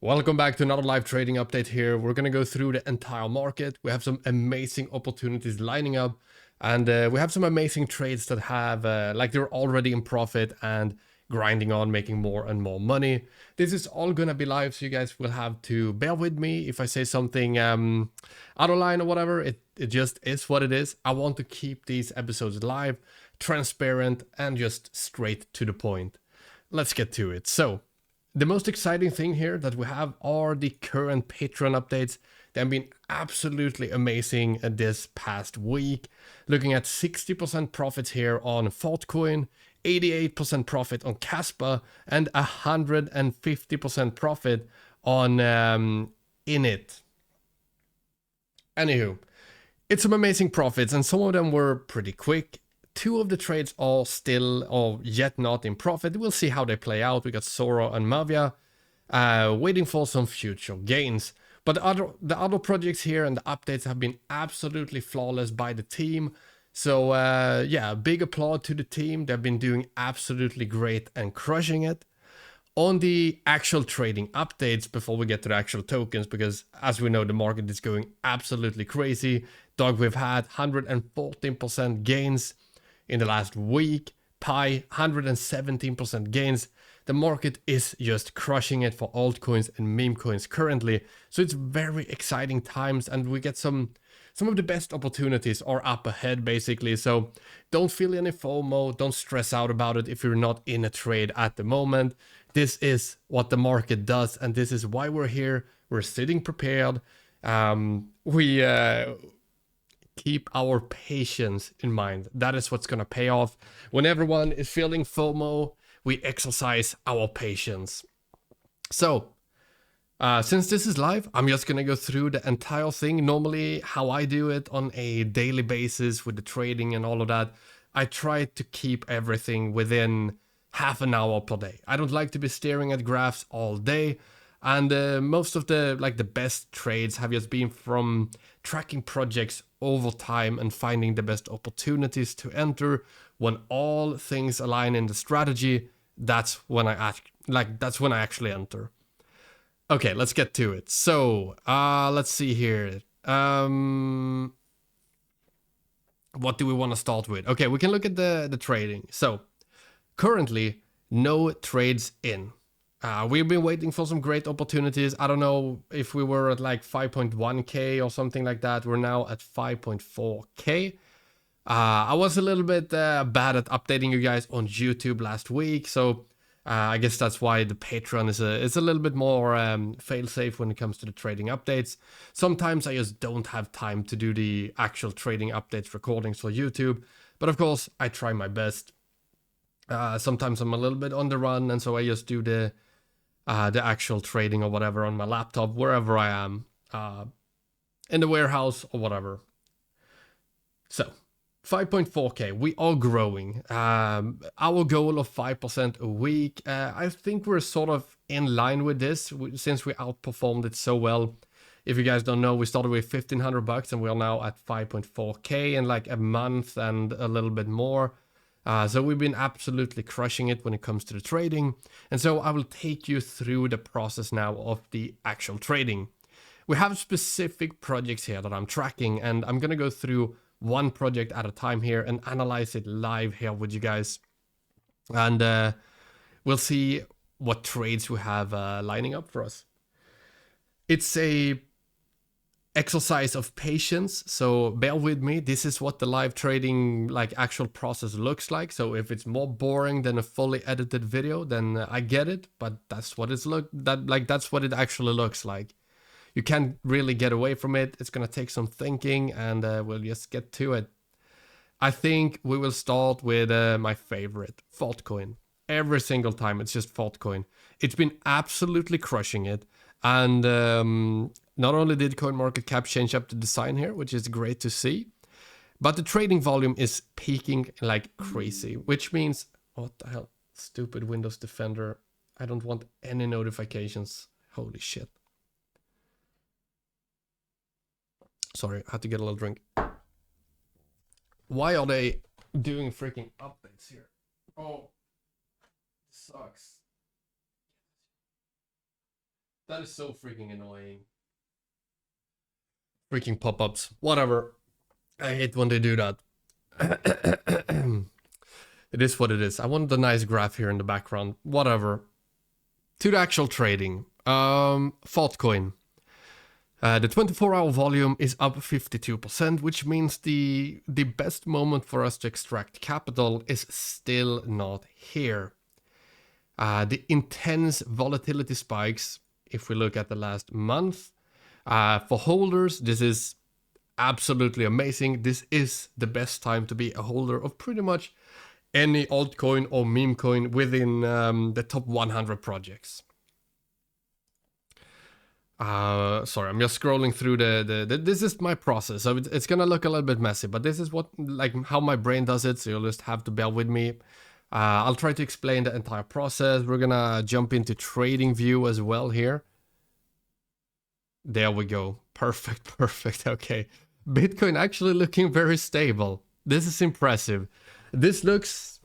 Welcome back to another live trading update here. We're going to go through the entire market. We have some amazing opportunities lining up, and we have some amazing trades that have like they're already in profit and grinding on making more and more money. This is all going to be live, so you guys will have to bear with me if I say something out of line or whatever. It just is what it is. I want to keep these episodes live, transparent, and just straight to the point. Let's get to it. So the most exciting thing here that we have are the current Patreon updates. They have been absolutely amazing this past week. Looking at 60% profits here on Thoughtcoin, 88% profit on Caspa, and 150% profit on Init. Anywho, it's some amazing profits, and some of them were pretty quick. Two of the trades are still or yet not in profit. We'll see how they play out. We got Sora and Mavia waiting for some future gains. But the other projects here and the updates have been absolutely flawless by the team. So yeah, big applaud to the team. They've been doing absolutely great and crushing it. On the actual trading updates, before we get to the actual tokens, because as we know, the market is going absolutely crazy. Dog, we've had 114% gains in the last week. Pi, 117% gains. The market is just crushing it for altcoins and meme coins currently. So it's very exciting times, and we get some of the best opportunities are up ahead basically. So don't feel any FOMO, don't stress out about it if you're not in a trade at the moment. This is what the market does, and this is why we're here. We're sitting prepared. We keep our patience in mind. That is what's going to pay off. When everyone is feeling FOMO, we exercise our patience. So, since this is live, I'm just going to go through the entire thing. Normally, how I do it on a daily basis with the trading and all of that, I try to keep everything within half an hour per day. I don't like to be staring at graphs all day. And most of the best trades have just been from tracking projects over time and finding the best opportunities to enter. When all things align in the strategy, that's when I actually enter. Okay, let's get to it. So let's see here. What do we want to start with? Okay, we can look at the trading. So currently, no trades in. We've been waiting for some great opportunities. I don't know if we were at like 5.1k or something like that. We're now at 5.4k. I was a little bit bad at updating you guys on YouTube last week, so I guess that's why the Patreon is a little bit more fail-safe when it comes to the trading updates. Sometimes I just don't have time to do the actual trading updates recordings for YouTube, but of course I try my best. Sometimes I'm a little bit on the run, and so I just do the actual trading or whatever on my laptop, wherever I am, in the warehouse or whatever. So 5.4k, we are growing. Our goal of 5% a week, I think we're sort of in line with this since we outperformed it so well. If you guys don't know, we started with $1,500 and we're now at 5.4k in like a month and a little bit more. So we've been absolutely crushing it when it comes to the trading. And so I will take you through the process now of the actual trading. We have specific projects here that I'm tracking, and I'm going to go through one project at a time here and analyze it live here with you guys. And we'll see what trades we have lining up for us. It's a exercise of patience, so bear with me. This is what the live trading actual process looks like. So if it's more boring than a fully edited video, then I get it, but that's what that's what it actually looks like. You can't really get away from it. It's gonna take some thinking, and we'll just get to it. I think we will start with my favorite, Thoughtcoin. Every single time it's just Thoughtcoin. It's been absolutely crushing it, and not only did CoinMarketCap change up the design here, which is great to see, but the trading volume is peaking like crazy, which means, what the hell, stupid Windows Defender. I don't want any notifications. Holy shit. Sorry, I had to get a little drink. Why are they doing freaking updates here? Oh, sucks. That is so freaking annoying. Freaking pop-ups. Whatever. I hate when they do that. It is what it is. I wanted a nice graph here in the background. Whatever. To the actual trading. Thoughtcoin. The 24-hour volume is up 52%, which means the best moment for us to extract capital is still not here. The intense volatility spikes, if we look at the last month, for holders, this is absolutely amazing. This is the best time to be a holder of pretty much any altcoin or meme coin within the top 100 projects. Sorry, I'm just scrolling through the this is my process, so it's gonna look a little bit messy, but this is what, like, how my brain does it, so you'll just have to bear with me. I'll try to explain the entire process. We're gonna jump into trading view as well here. There we go. Perfect, perfect. Okay. Bitcoin actually looking very stable. This is impressive. This looks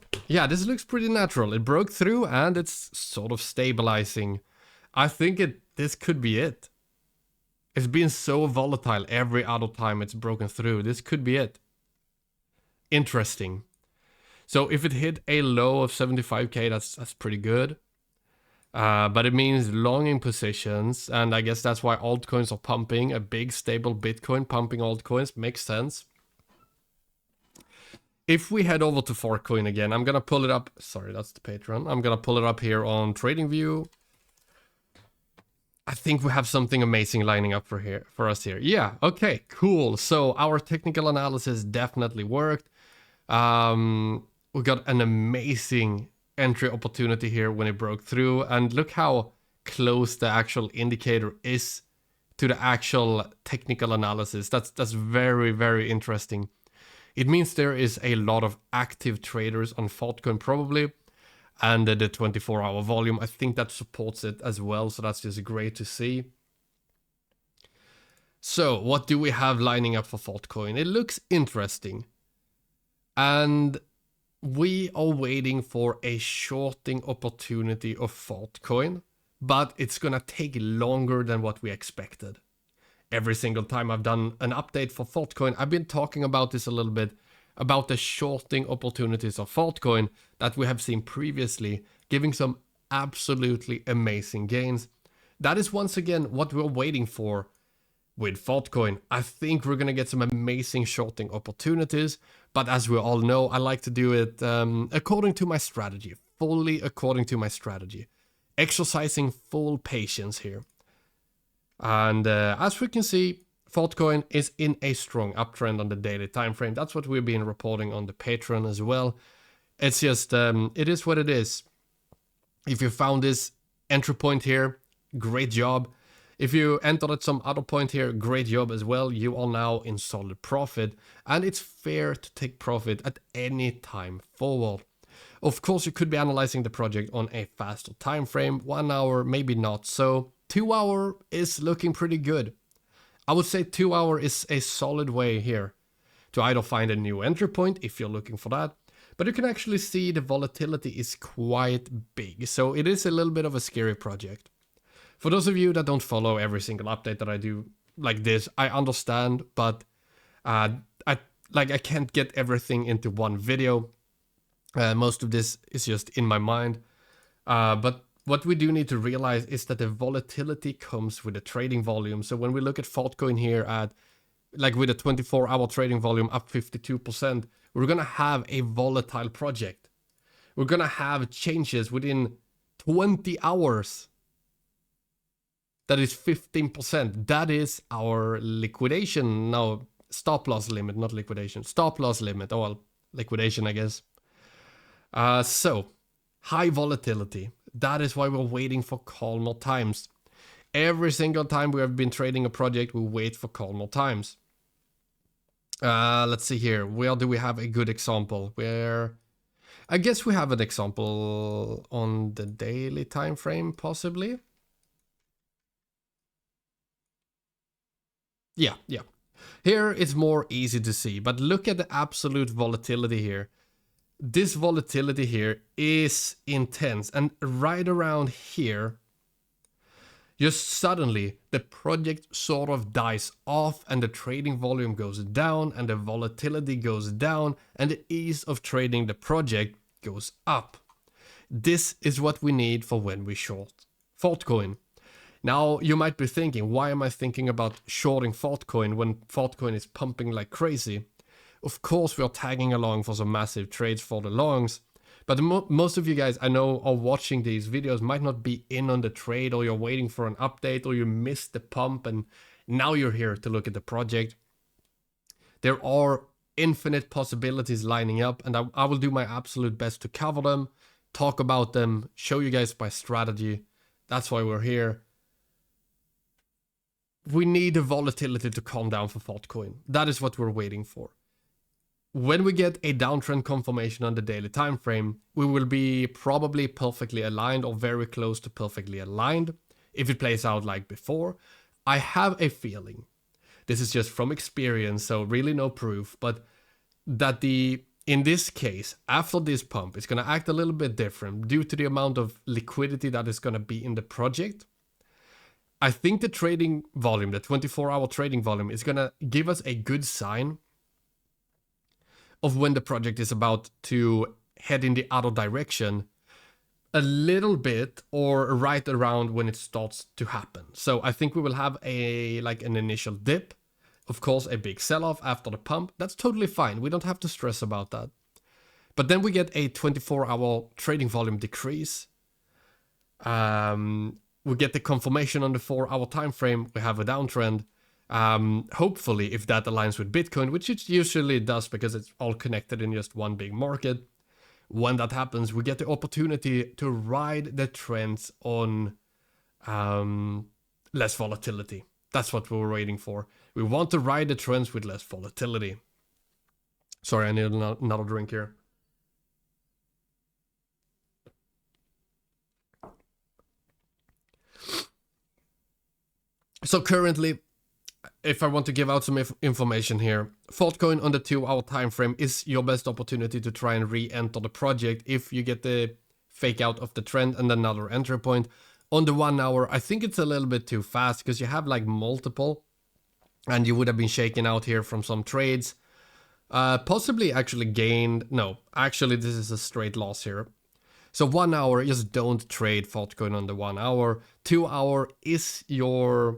pretty natural. It broke through and it's sort of stabilizing. I think this could be it. It's been so volatile every other time it's broken through. This could be it. Interesting. So if it hit a low of 75k, that's pretty good. But it means longing positions, and I guess that's why altcoins are pumping. A big stable Bitcoin pumping altcoins makes sense. If we head over to Forkcoin again, I'm gonna pull it up. Sorry, that's the Patreon. I'm gonna pull it up here on TradingView. I think we have something amazing lining up for us here. Yeah, okay, cool. So our technical analysis definitely worked. We got an amazing entry opportunity here when it broke through, and look how close the actual indicator is to the actual technical analysis. That's very, very interesting. It means there is a lot of active traders on Thoughtcoin probably, and the 24-hour volume, I think that supports it as well, so that's just great to see. So what do we have lining up for Thoughtcoin? It looks interesting, and we are waiting for a shorting opportunity of Thoughtcoin, but it's gonna take longer than what we expected. Every single time I've done an update for Thoughtcoin, I've been talking about this a little bit, about the shorting opportunities of Thoughtcoin that we have seen previously, giving some absolutely amazing gains. That is once again what we're waiting for with Thoughtcoin. I think we're gonna get some amazing shorting opportunities, but as we all know, I like to do it according to my strategy, fully according to my strategy, exercising full patience here. And as we can see, Thoughtcoin is in a strong uptrend on the daily time frame. That's what we've been reporting on the Patreon as well. It's just, it is what it is. If you found this entry point here, great job. If you entered at some other point here, great job as well. You are now in solid profit, and it's fair to take profit at any time forward. Of course, you could be analyzing the project on a faster time frame, 1 hour, maybe not so. 2 hour is looking pretty good. I would say 2 hour is a solid way here to either find a new entry point if you're looking for that, but you can actually see the volatility is quite big, so it is a little bit of a scary project. For those of you that don't follow every single update that I do like this, I understand, but I can't get everything into one video. Most of this is just in my mind, but what we do need to realize is that the volatility comes with the trading volume. So when we look at Thoughtcoin here at, like, with a 24-hour trading volume up 52%, we're gonna have a volatile project. We're gonna have changes within 20 hours. That is 15%. That is our liquidation. No, stop loss limit, not liquidation. Stop loss limit. Oh, well, liquidation, I guess. So, high volatility. That is why we're waiting for calmer times. Every single time we have been trading a project, we wait for calmer times. Let's see here. Where do we have a good example? I guess we have an example on the daily time frame, possibly. Yeah. Here it's more easy to see, but look at the absolute volatility here. This volatility here is intense, and right around here, just suddenly the project sort of dies off and the trading volume goes down and the volatility goes down and the ease of trading the project goes up. This is what we need for when we short Thoughtcoin. Now you might be thinking, why am I thinking about shorting Thoughtcoin when Thoughtcoin is pumping like crazy? Of course we are tagging along for some massive trades for the longs, but most of you guys I know are watching these videos might not be in on the trade, or you're waiting for an update, or you missed the pump and now you're here to look at the project. There are infinite possibilities lining up, and I will do my absolute best to cover them, talk about them, show you guys my strategy. That's why we're here. We need the volatility to calm down for Thoughtcoin. That is what we're waiting for. When we get a downtrend confirmation on the daily time frame, we will be probably perfectly aligned or very close to perfectly aligned if it plays out like before. I have a feeling, this is just from experience, so really no proof, but that in this case, after this pump, it's going to act a little bit different due to the amount of liquidity that is going to be in the project. I think the trading volume, the 24-hour trading volume, is going to give us a good sign of when the project is about to head in the other direction a little bit, or right around when it starts to happen. So I think we will have an initial dip, of course a big sell-off after the pump. That's totally fine, we don't have to stress about that. But then we get a 24-hour trading volume decrease. We get the confirmation on the 4-hour time frame, we have a downtrend. Hopefully, if that aligns with Bitcoin, which it usually does because it's all connected in just one big market, when that happens, we get the opportunity to ride the trends on less volatility. That's what we were waiting for. We want to ride the trends with less volatility. Sorry, I need another drink here. So currently, if I want to give out some information here, Thoughtcoin on the 2-hour time frame is your best opportunity to try and re-enter the project if you get the fake out of the trend and another entry point. On the 1 hour, I think it's a little bit too fast because you have like multiple, and you would have been shaken out here from some trades. Possibly actually gained. No, actually this is a straight loss here. So 1 hour, just don't trade Thoughtcoin on the 1 hour. 2 hour is your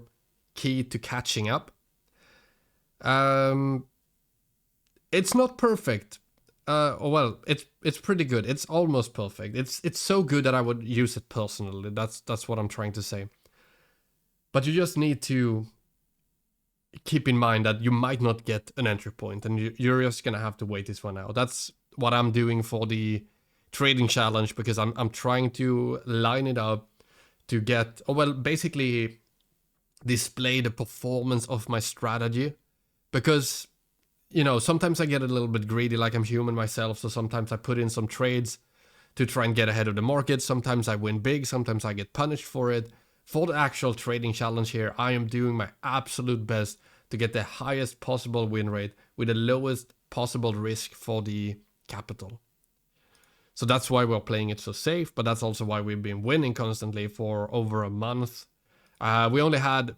key to catching up. It's not perfect. Well, it's pretty good. It's almost perfect. It's so good that I would use it personally. That's what I'm trying to say. But you just need to keep in mind that you might not get an entry point, and you're just gonna have to wait this one out. That's what I'm doing for the trading challenge, because I'm trying to line it up to get, basically display the performance of my strategy, because sometimes I get a little bit greedy, like I'm human myself, so sometimes I put in some trades to try and get ahead of the market. Sometimes I win big, sometimes I get punished for it. For the actual trading challenge here, I am doing my absolute best to get the highest possible win rate with the lowest possible risk for the capital. So that's why we're playing it so safe, but that's also why we've been winning constantly for over a month. We only had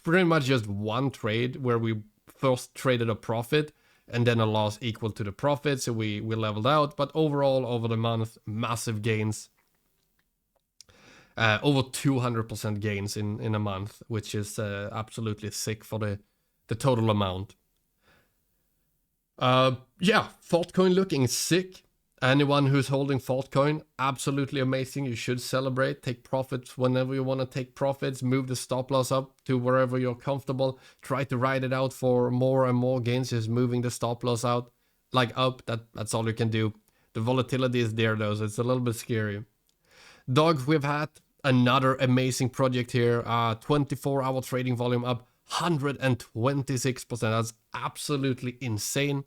pretty much just one trade where we first traded a profit and then a loss equal to the profit, so we leveled out. But overall, over the month, massive gains. Over 200% gains in a month, which is absolutely sick for the total amount. Yeah, Thoughtcoin looking sick. Anyone who's holding Thoughtcoin, absolutely amazing. You should celebrate, take profits whenever you want to take profits, move the stop loss up to wherever you're comfortable. Try to ride it out for more and more gains, just moving the stop loss out, like up. That's all you can do. The volatility is there though, so it's a little bit scary. Dog, we've had another amazing project here. 24-hour trading volume up 126%. That's absolutely insane.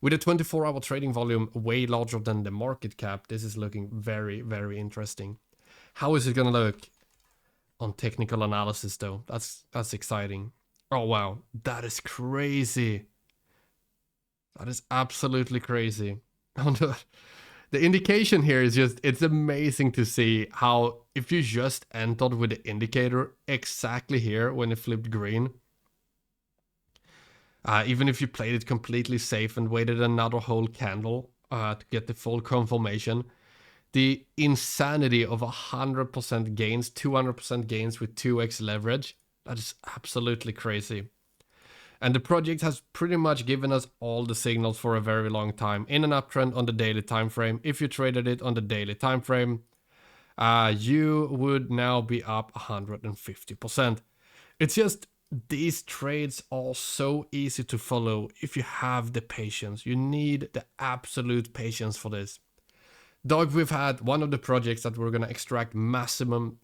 With a 24-hour trading volume way larger than the market cap, this is looking very, very interesting. How is it gonna look on technical analysis though? That's exciting. Oh wow, that is crazy. That is absolutely crazy. The The indication here is just, it's amazing to see how if you just entered with the indicator exactly here when it flipped green, even if you played it completely safe and waited another whole candle to get the full confirmation, the insanity of 100% gains, 200% gains with 2x leverage, that is absolutely crazy. And the project has pretty much given us all the signals for a very long time in an uptrend on the daily time frame. If you traded it on the daily time frame, you would now be up 150%. It's just, these trades are so easy to follow if you have the patience. You need the absolute patience for this. Dog, we've had one of the projects that we're gonna extract maximum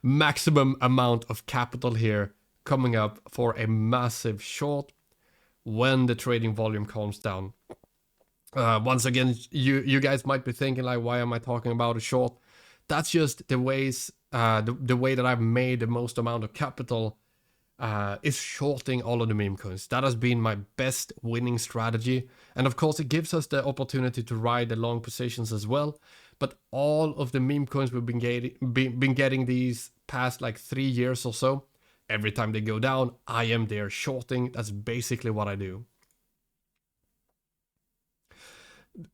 maximum amount of capital here coming up for a massive short when the trading volume calms down. Once again, you guys might be thinking like, why am I talking about a short? That's just the ways, the way that I've made the most amount of capital is shorting all of the meme coins. That has been my best winning strategy. And of course, it gives us the opportunity to ride the long positions as well. But all of the meme coins we've been getting these past like 3 years or so, every time they go down, I am there shorting. That's basically what I do.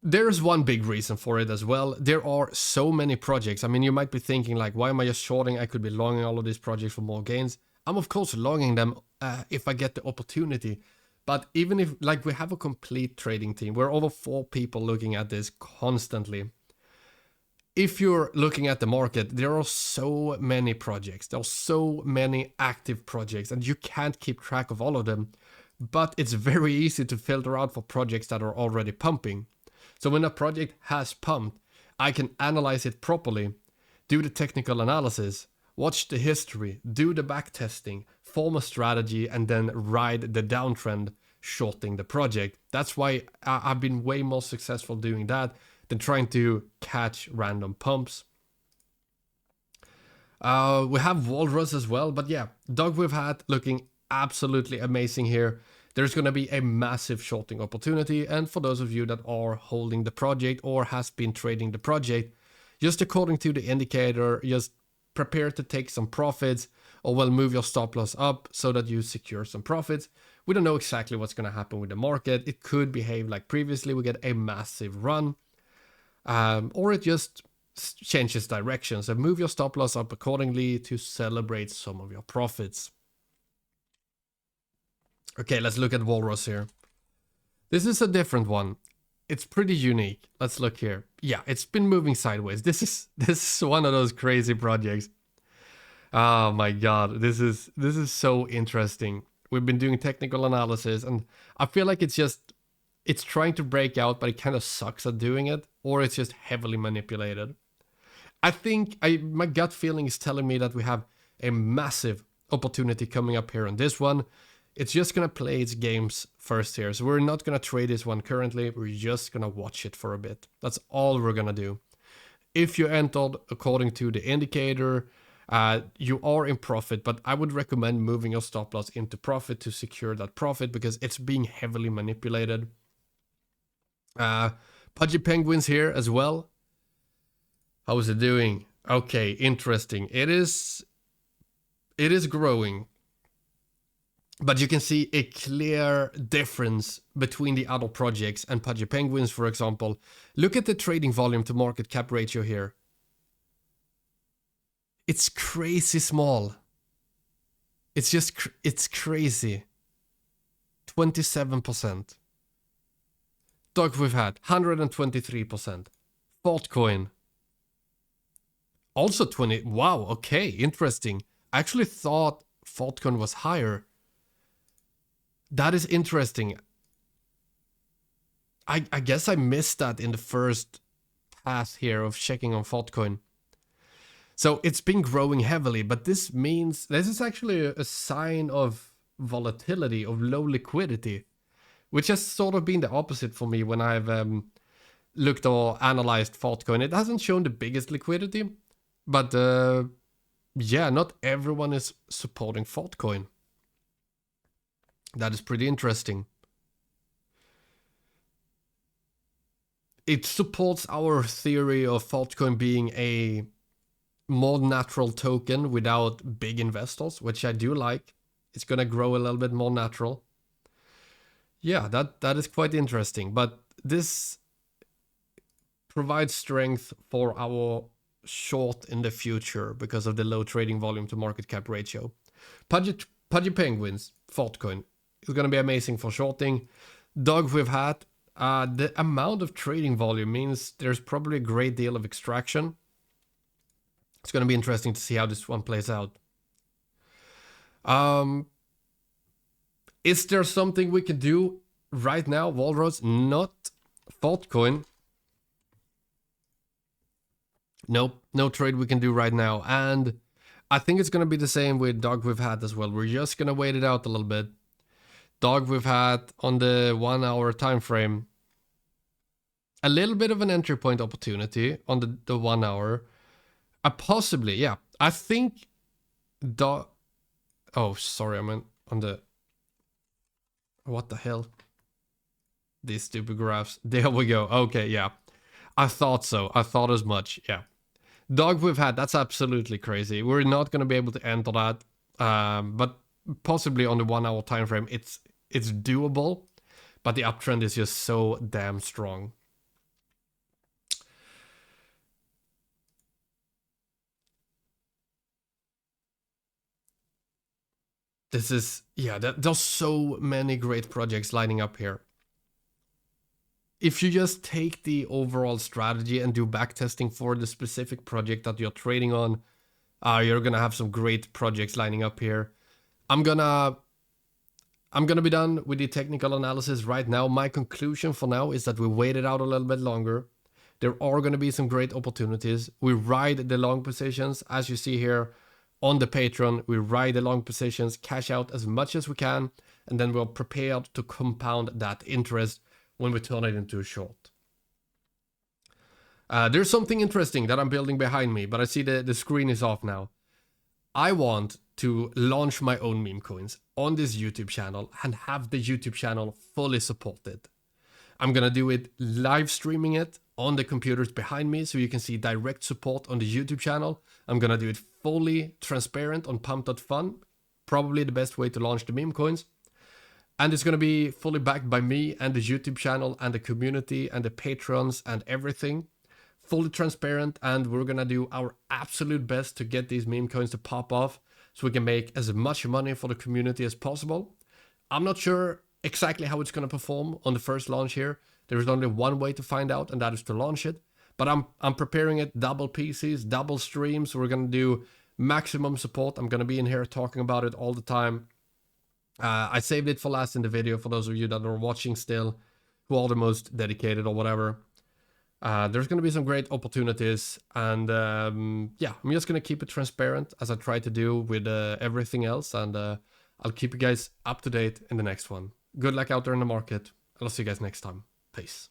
There's one big reason for it as well. There are so many projects. I mean, you might be thinking like, why am I just shorting? I could be longing all of these projects for more gains. I'm of course longing them if I get the opportunity. But even if, like, we have a complete trading team, we're over 4 people looking at this constantly. If you're looking at the market, there are so many projects. There are so many active projects, and you can't keep track of all of them. But it's very easy to filter out for projects that are already pumping. So when a project has pumped, I can analyze it properly, do the technical analysis, watch the history, do the backtesting, form a strategy, and then ride the downtrend, shorting the project. That's why I've been way more successful doing that than trying to catch random pumps. We have Walrus as well, but yeah, Dog we've had looking absolutely amazing here. There's going to be a massive shorting opportunity, and for those of you that are holding the project or has been trading the project, just according to the indicator, just prepare to take some profits, or well, move your stop loss up so that you secure some profits. We don't know exactly what's going to happen with the market. It could behave like previously, we get a massive run, or it just changes direction. So move your stop loss up accordingly to celebrate some of your profits. Okay, let's look at Walrus here. This is a different one. It's pretty unique. Let's look here. Yeah, it's been moving sideways. This is one of those crazy projects. Oh my god, this is so interesting. We've been doing technical analysis, and I feel like it's trying to break out, but it kind of sucks at doing it, or it's just heavily manipulated. I think my gut feeling is telling me that we have a massive opportunity coming up here on this one. It's just going to play its games first here. So we're not going to trade this one currently. We're just going to watch it for a bit. That's all we're going to do. If you entered according to the indicator, you are in profit, but I would recommend moving your stop loss into profit to secure that profit because it's being heavily manipulated. Pudgy Penguins here as well. How is it doing? Okay, interesting. It is growing. But you can see a clear difference between the other projects and Pudgy Penguins, for example. Look at the trading volume to market cap ratio here. It's crazy small. It's just, it's crazy. 27%. Dog we've had 123%. Thoughtcoin. Also 20. Wow, okay, interesting. I actually thought Thoughtcoin was higher. That is interesting. I guess I missed that in the first pass here of checking on Thoughtcoin. So it's been growing heavily, but this means this is actually a sign of volatility, of low liquidity, which has sort of been the opposite for me when I've looked or analyzed Thoughtcoin. It hasn't shown the biggest liquidity, but yeah, not everyone is supporting Thoughtcoin. That is pretty interesting. it supports our theory of altcoin being a more natural token without big investors, which I do like. It's gonna grow a little bit more natural. Yeah, that is quite interesting. But this provides strength for our short in the future because of the low trading volume to market cap ratio. Pudgy Penguins, Thoughtcoin, is going to be amazing for shorting. Dog we've had, the amount of trading volume means there's probably a great deal of extraction. It's going to be interesting to see how this one plays out. Is there something we can do right now, Walrus? Not Thoughtcoin. Nope, no trade we can do right now. And I think it's going to be the same with Dog we've had as well. We're just going to wait it out a little bit. Dog we've had on the 1 hour time frame. A little bit of an entry point opportunity on the 1 hour. Possibly, yeah. I think Dog... Oh, sorry, I meant on the... What the hell? These stupid graphs. There we go. Okay, yeah. I thought so. I thought as much, yeah. Dog we've had, that's absolutely crazy. We're not going to be able to enter that. But possibly on the 1 hour time frame, it's doable. But the uptrend is just so damn strong. This is, yeah, there's so many great projects lining up here. If you just take the overall strategy and do backtesting for the specific project that you're trading on, you're gonna have some great projects lining up here. I'm gonna be done with the technical analysis right now. My conclusion for now is that we wait it out a little bit longer. There are gonna be some great opportunities. We ride the long positions, as you see here on the Patreon. We ride the long positions, cash out as much as we can, and then we're prepared to compound that interest when we turn it into a short. There's something interesting that I'm building behind me, but I see the screen is off now. I want to launch my own meme coins on this YouTube channel and have the YouTube channel fully supported. I'm gonna do it live streaming it on the computers behind me so you can see direct support on the YouTube channel. I'm gonna do it fully transparent on pump.fun, probably the best way to launch the meme coins. And it's going to be fully backed by me and the YouTube channel and the community and the patrons and everything. Fully transparent, and we're going to do our absolute best to get these meme coins to pop off so we can make as much money for the community as possible. I'm not sure exactly how it's going to perform on the first launch here. There is only one way to find out, and that is to launch it. But I'm preparing it double PCs, double streams. We're going to do maximum support. I'm going to be in here talking about it all the time. I saved it for last in the video for those of you that are watching still, who are the most dedicated or whatever. There's going to be some great opportunities, and yeah, I'm just going to keep it transparent as I try to do with everything else, and I'll keep you guys up to date in the next one. Good luck out there in the market, and I'll see you guys next time. Peace.